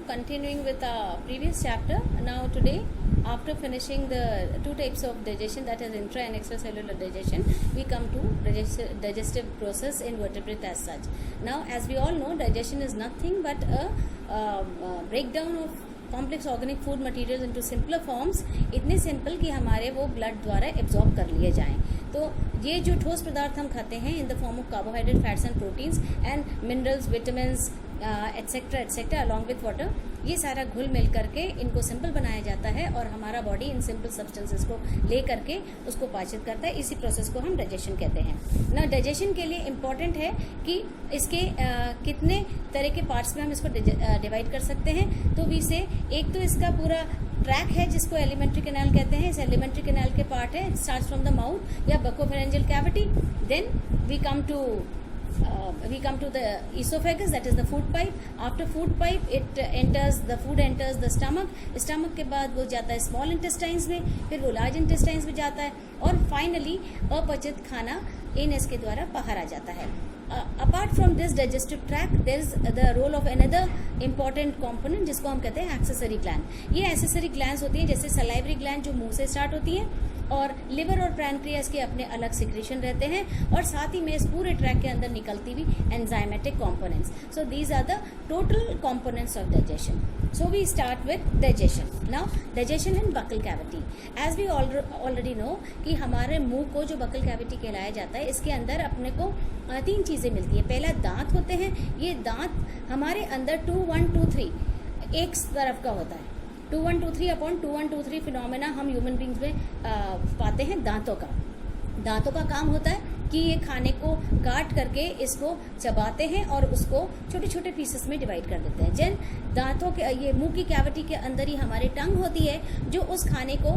continuing with our previous chapter. Now today, after finishing the two types of digestion, that is intra and extracellular digestion, we come to digestive process in vertebrate as such. Now, as we all know, digestion is nothing but a breakdown of complex organic food material into simpler forms, इतने simple कि हमारे वो blood द्वारा absorb कर लिए जाएं. तो ये जो ठोस पदार्थ हम खाते हैं in the form of carbohydrate, fats and proteins and minerals, vitamins etcetera along with water, ये सारा घुल मिल करके इनको सिंपल बनाया जाता है और हमारा बॉडी इन सिंपल सब्सटेंसेस को ले करके उसको पाचित करता है. इसी प्रोसेस को हम डाइजेशन कहते हैं. ना डाइजेशन के लिए इम्पॉर्टेंट है कि इसके कितने तरह के पार्ट्स में हम इसको डिवाइड कर सकते हैं. तो वी से एक तो इसका पूरा ट्रैक है जिसको एलिमेंट्री कैनाल कहते हैं. इस एलिमेंट्री कैनाल के पार्ट है स्टार्ट्स फ्रॉम द माउथ या buccopharyngeal cavity. Then we come to the esophagus, that is the food pipe. After food pipe the food enters the stomach के बाद वो जाता है small intestines में, फिर वो large intestines में जाता है और finally अपचित खाना एनएस के द्वारा बाहर आ जाता है. Apart from this digestive tract, there is the role of another important component जिसको हम कहते हैं accessory gland. ये accessory glands होती हैं जैसे salivary gland जो मुंह से स्टार्ट होती है और लिवर और पैनक्रियास के अपने अलग सिक्रेशन रहते हैं और साथ ही में इस पूरे ट्रैक के अंदर निकलती हुई enzymatic components. So these are the total components of digestion. So we start with digestion. Now digestion in buccal cavity. As we already know कि हमारे मुंह को जो बकल कैविटी कहलाया जाता है, इसके अंदर अपने को तीन चीजें मिलती है. पहला दांत होते हैं. ये दांत हमारे अंदर 2 1 2 3 एक तरफ का होता है. 2 1 2 3 अपॉन 2 1 2 3 फिनोमेना हम ह्यूमन बींग्स में पाते हैं. दांतों का काम होता है कि ये खाने को काट करके इसको चबाते हैं और उसको छोटे छोटे पीसेस में डिवाइड कर देते हैं. जिन दांतों के ये मुंह की कैविटी के अंदर ही हमारी टंग होती है जो उस खाने को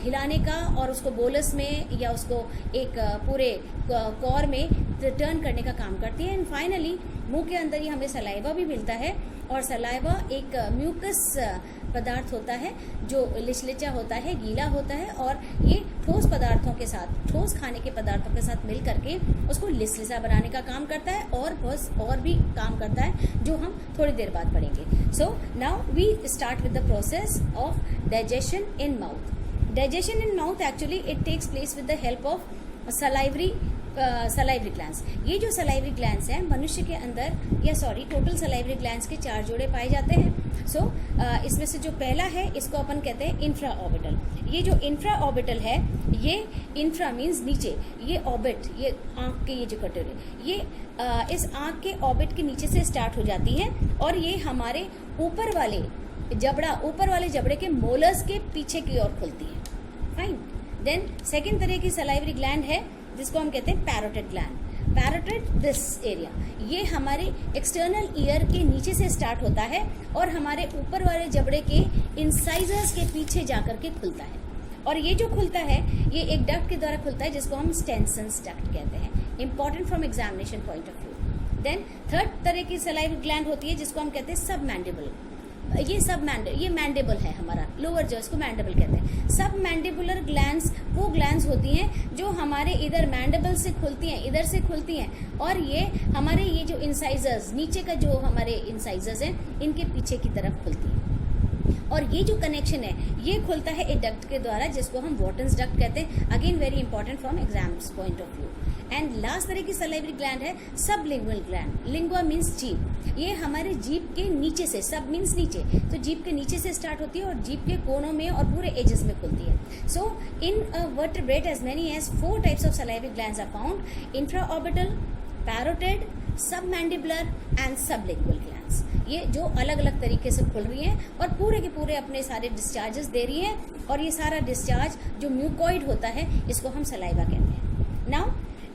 हिलाने का और उसको बोलस में या उसको एक पूरे कॉर में टर्न करने का काम करती है. एंड फाइनली मुंह के अंदर ही हमें सलाइवा भी मिलता है और सलाइवा एक म्यूकस पदार्थ होता है जो लिचलिचा होता है, गीला होता है और ये ठोस पदार्थों के साथ, ठोस खाने के पदार्थों के साथ मिल करके उसको लिचलिचा बनाने का काम करता है और बस और भी काम करता है जो हम थोड़ी देर बाद पढ़ेंगे. So now we start with the process of digestion in mouth. Digestion in mouth actually it takes place with the help of salivary glands. ये जो सलाइवरी ग्लैंड्स हैं मनुष्य के अंदर टोटल सलाइवरी ग्लैंड्स के 4 जोड़े पाए जाते हैं. इसमें से जो पहला है इसको अपन कहते हैं इंफ्रा ऑर्बिटल. ये जो इंफ्रा ऑर्बिटल है, ये इंफ्रा मीन्स नीचे, ये ऑर्बिट, ये आंख के ये जो कटोरे, ये इस आंख के ऑर्बिट के नीचे से स्टार्ट हो जाती है और ये हमारे ऊपर वाले जबड़े के मोलर्स के पीछे की ओर खुलती है. फाइन. देन सेकेंड तरह की सलाइवरी ग्लैंड है जिसको हम कहते हैं parotid gland. Parotid this area, ये हमारे एक्सटर्नल ईयर के नीचे से स्टार्ट होता है और हमारे ऊपर वाले जबड़े के इंसाइजर्स के पीछे जाकर के खुलता है. और ये जो खुलता है ये एक डक्ट के द्वारा खुलता है जिसको हम स्टेनसन्स डक्ट कहते हैं. Important from examination point of view. Then third तरह की सलाइवरी ग्लैंड होती है जिसको हम कहते हैं सबमैंडिबल. ये मैंडिबल है हमारा लोअर जो, इसको मैंडिबल कहते हैं. सब मैंडिबुलर ग्लैंड्स वो ग्लैंड्स होती हैं जो हमारे इधर मैंडिबल से खुलती हैं, इधर से खुलती हैं और ये हमारे ये जो इंसाइजर्स, नीचे का जो हमारे इंसाइजर्स हैं, इनके पीछे की तरफ खुलती हैं. और ये जो कनेक्शन है ये खुलता है एक डक्ट के द्वारा जिसको हम वॉटन्स डक्ट कहते हैं. Again very important from exams point of view. And last तरह की सलाइवरी ग्लैंड है सबलिंगुअल ग्लैंड. लिंगुआ मीन्स जीभ. ये हमारे जीभ के नीचे से, सब मीन्स नीचे, तो जीभ के नीचे से स्टार्ट होती है और जीभ के कोनों में और पूरे एजेस में खुलती है. So in a vertebrate as many as 4 types of salivary glands are found. Infraorbital, parotid, submandibular and sublingual glands. ये जो अलग अलग तरीके से खुल रही हैं और पूरे के पूरे अपने सारे डिस्चार्जेस दे रही हैं और ये सारा डिस्चार्ज जो म्यूकॉइड होता है इसको हम सलाइवा कहते हैं. Now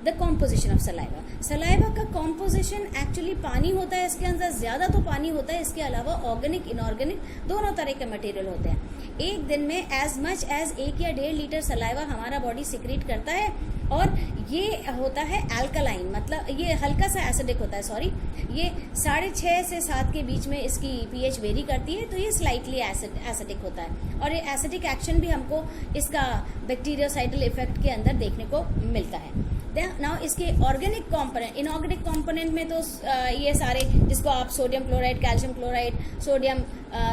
the composition of saliva. Saliva का कॉम्पोजिशन एक्चुअली पानी होता है. इसके अंदर ज्यादा तो पानी होता है. इसके अलावा ऑर्गेनिक, इनऑर्गेनिक दोनों तरह के मटेरियल होते हैं. एक दिन में एज मच एज 1 या 1.5 लीटर सलाइवा हमारा बॉडी सिक्रीट करता है और ये होता है अल्कलाइन, मतलब ये हल्का सा एसिडिक होता है. ये 6.5 से 7 के बीच में इसकी pH वेरी करती है, तो ये स्लाइटली एसिडिक होता है और ये एसिडिक एक्शन भी हमको इसका बैक्टीरियोसाइडल इफेक्ट के अंदर देखने को मिलता है. नाउ इसके ऑर्गेनिक कंपोनेंट, इनऑर्गेनिक कंपोनेंट में तो ये सारे जिसको आप sodium chloride, calcium chloride, sodium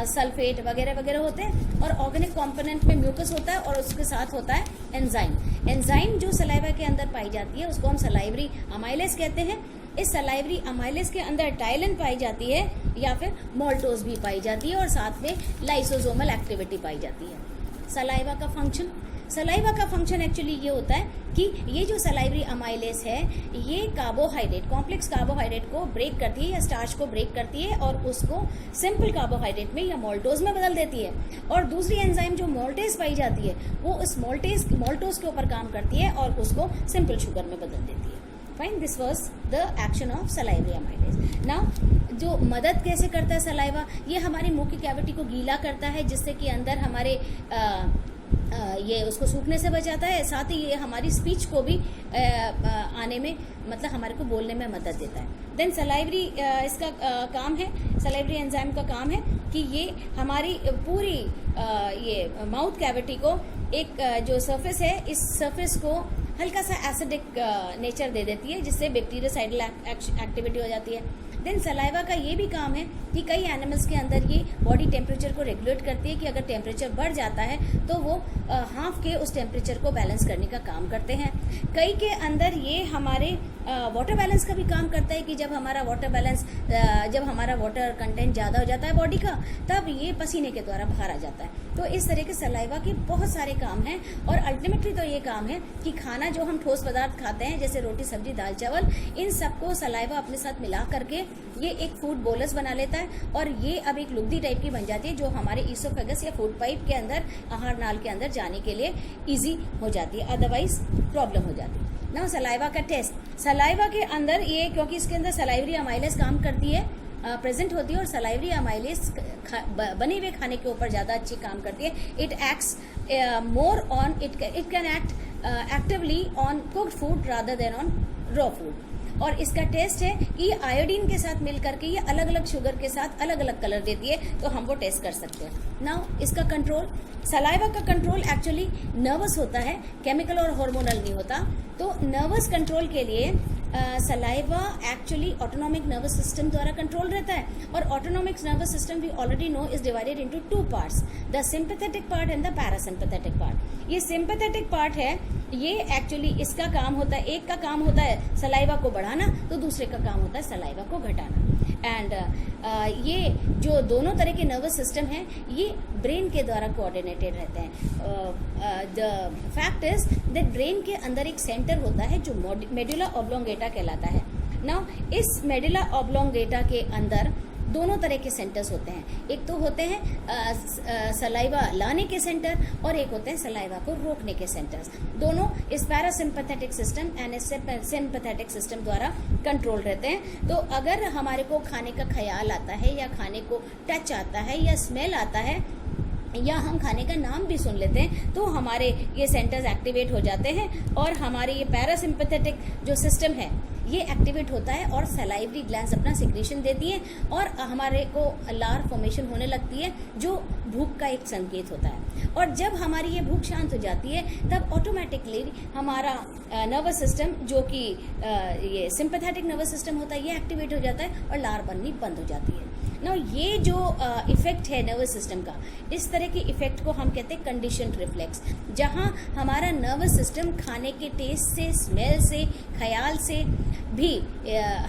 sulphate वगैरह वगैरह होते हैं। और ऑर्गेनिक कंपोनेंट में म्यूकस होता है और उसके साथ होता है एंजाइम। एंजाइम जो सलाइवा के अंदर पाई जाती है उसको हम सलाइवरी अमाइलेज कहते हैं। इस सलाइवरी अमाइलेज के अंदर टाइलिन पाई जाती है या फिर मोल्टोज भी पाई जाती है और साथ में लाइसोसोमल एक्टिविटी पाई जाती है। सलाइवा का फंक्शन, सलाइवा का फंक्शन एक्चुअली ये होता है कि ये जो सलाइवरी अमाइलेज है ये कार्बोहाइड्रेट, कॉम्प्लेक्स कार्बोहाइड्रेट को ब्रेक करती है या स्टार्च को ब्रेक करती है और उसको सिंपल कार्बोहाइड्रेट में या मोल्टोज में बदल देती है। और दूसरी एंजाइम जो मोल्टेज पाई जाती है वो उस मोल्टोज के ऊपर काम करती है और उसको सिंपल शुगर में बदल देती है। Fine, this was the action of salivary amylase. Now जो मदद कैसे करता है सलाइवा, ये हमारी मुंह की कैविटी को गीला करता है जिससे कि अंदर हमारे ये उसको सूखने से बचाता है। साथ ही ये हमारी स्पीच को भी आने में, मतलब हमारे को बोलने में मदद देता है। देन सलाइवरी इसका काम है, सलाइवरी एंजाइम का काम है कि ये हमारी पूरी ये माउथ कैविटी को एक जो सरफेस है इस सरफेस को हल्का सा एसिडिक नेचर दे देती है जिससे बैक्टीरियासाइडल एक्टिविटी हो जाती है। देन सलाइवा का ये भी काम है कि कई एनिमल्स के अंदर ये बॉडी टेम्परेचर को रेगुलेट करती है कि अगर टेम्परेचर बढ़ जाता है तो वो हाफ के उस टेम्परेचर को बैलेंस करने का काम करते हैं। कई के अंदर ये हमारे वाटर बैलेंस का भी काम करता है कि जब हमारा वाटर बैलेंस, जब हमारा वाटर कंटेंट ज़्यादा हो जाता है बॉडी का, तब ये पसीने के द्वारा बाहर आ जाता है। तो इस तरह के सलाइवा के बहुत सारे काम हैं और अल्टीमेटली तो ये काम है कि खाना जो हम ठोस पदार्थ खाते हैं जैसे रोटी, सब्जी, दाल, चावल, इन सबको सलाइवा अपने साथ मिला करके ये एक फूड बोलस बना लेता है और ये अब एक लुगदी टाइप की बन जाती है जो हमारे ईसोफेगस या फूड पाइप के अंदर, आहार नाल के अंदर जाने के लिए इजी हो जाती है, अदरवाइज प्रॉब्लम हो जाती है। ना सलाइवा का टेस्ट, सलाइवा के अंदर ये, क्योंकि इसके अंदर सलाइवरी अमाइलेज काम करती है, प्रेजेंट होती है और सलाइवरी अमाइलेज बने हुए खाने के ऊपर ज़्यादा अच्छी काम करती है। It acts more on, it can act actively on cooked food rather than on raw food. और इसका टेस्ट है कि आयोडीन के साथ मिल करके ये अलग अलग शुगर के साथ अलग अलग कलर देती है, तो हम वो टेस्ट कर सकते हैं। नाउ इसका कंट्रोल, सलाइवा का कंट्रोल एक्चुअली नर्वस होता है, केमिकल और हार्मोनल नहीं होता। तो नर्वस कंट्रोल के लिए saliva actually autonomic nervous system द्वारा कंट्रोल रहता है। और autonomic nervous system we already know is divided into two parts, the sympathetic part and the parasympathetic part. ये सिंपैथेटिक पार्ट है, ये एक्चुअली इसका काम होता है, एक का काम होता है सलाइवा को बढ़ाना तो दूसरे का काम होता है सलाइवा को घटाना। एंड ये जो दोनों तरह के नर्वस सिस्टम हैं ये ब्रेन के द्वारा कोऑर्डिनेटेड रहते हैं। The fact is that brain के अंदर एक सेंटर होता है जो मेडुला ऑब्लोंगेटा कहलाता है। नाउ इस मेडुला ऑब्लोंगेटा के अंदर दोनों तरह के सेंटर्स होते हैं, एक तो होते हैं सलाइवा लाने के सेंटर और एक होते हैं सलाइवा को रोकने के सेंटर्स। दोनों इस parasympathetic system and sympathetic system द्वारा कंट्रोल रहते हैं। तो अगर हमारे को खाने का ख्याल आता है या खाने को टच आता है या स्मेल आता है या हम खाने का नाम भी सुन लेते हैं तो हमारे ये सेंटर्स एक्टिवेट हो जाते हैं और हमारे ये पैरासिम्पैथेटिक जो सिस्टम है ये एक्टिवेट होता है और सलाइवरी ग्लैंड्स अपना सिक्रीशन देती हैं और हमारे को लार फॉर्मेशन होने लगती है जो भूख का एक संकेत होता है। और जब हमारी ये भूख शांत हो जाती है तब ऑटोमेटिकली हमारा नर्वस सिस्टम जो कि ये सिंपैथेटिक नर्वस सिस्टम होता है ये एक्टिवेट हो जाता है और लार बननी बंद हो जाती है। ना ये जो इफेक्ट है नर्वस सिस्टम का, इस तरह के इफेक्ट को हम कहते हैं कंडीशनड रिफ्लेक्स, जहां हमारा नर्वस सिस्टम खाने के टेस्ट से, स्मेल से, ख्याल से भी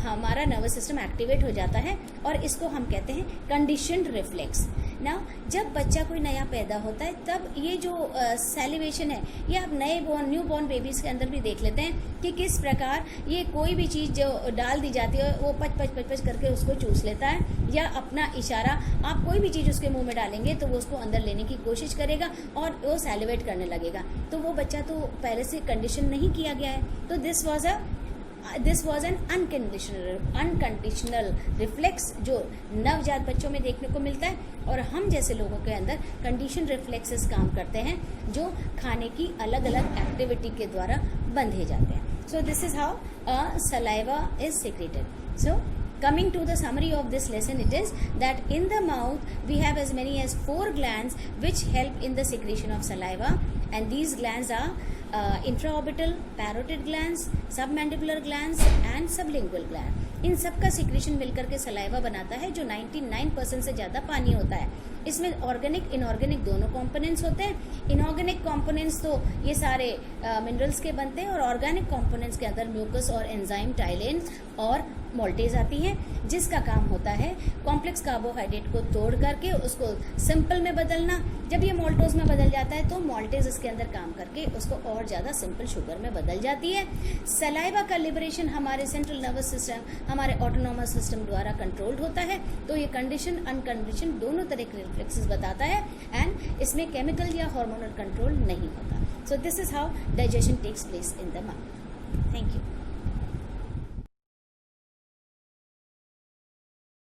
हमारा नर्वस सिस्टम एक्टिवेट हो जाता है और इसको हम कहते हैं कंडीशनड रिफ्लेक्स। ना जब बच्चा कोई नया पैदा होता है तब ये जो सैलिवेशन है ये आप न्यू बॉर्न बेबीज के अंदर भी देख लेते हैं कि किस प्रकार ये कोई भी चीज़ जो डाल दी जाती है वो पच करके उसको चूस लेता है या अपना इशारा, आप कोई भी चीज़ उसके मुंह में डालेंगे तो वो उसको अंदर लेने की कोशिश करेगा और वो सैलिवेट करने लगेगा। तो वो बच्चा तो पहले से कंडीशन नहीं किया गया है। तो this was an unconditional reflex जो नवजात बच्चों में देखने को मिलता है और हम जैसे लोगों के अंदर कंडीशन रिफ्लेक्सेस काम करते हैं जो खाने की अलग अलग एक्टिविटी के द्वारा बंधे जाते हैं। सो this is how saliva is secreted. So coming to the summary of this lesson, it is that in the mouth we have as many as 4 glands which help in the secretion of saliva, and these glands are intraorbital, parotid glands, submandibular glands and sublingual gland. इन सब का secretion मिलकर के saliva बनाता है जो 99% से ज़्यादा पानी होता है। इसमें ऑर्गेनिक इनऑर्गेनिक दोनों कंपोनेंट्स होते हैं। इनऑर्गेनिक कंपोनेंट्स तो ये सारे मिनरल्स के बनते हैं और ऑर्गेनिक कंपोनेंट्स के अंदर म्यूकस और एंजाइम, टाइलेन और मोल्टेज आती हैं, जिसका काम होता है कॉम्प्लेक्स कार्बोहाइड्रेट को तोड़ करके उसको सिंपल में बदलना। जब ये मोल्टोज में बदल जाता है तो मोल्टेज इसके अंदर काम करके उसको और ज़्यादा सिंपल शुगर में बदल जाती है। सलाइवा का लिबरेशन हमारे सेंट्रल नर्वस सिस्टम, हमारे ऑटोनोमस सिस्टम द्वारा कंट्रोल्ड होता है। तो ये कंडीशन अनकंडीशन दोनों तरह के रिफ्लेक्सेस बताता है एंड इसमें केमिकल या हार्मोनल कंट्रोल नहीं होता। So this is how digestion takes place in the mouth. Thank you.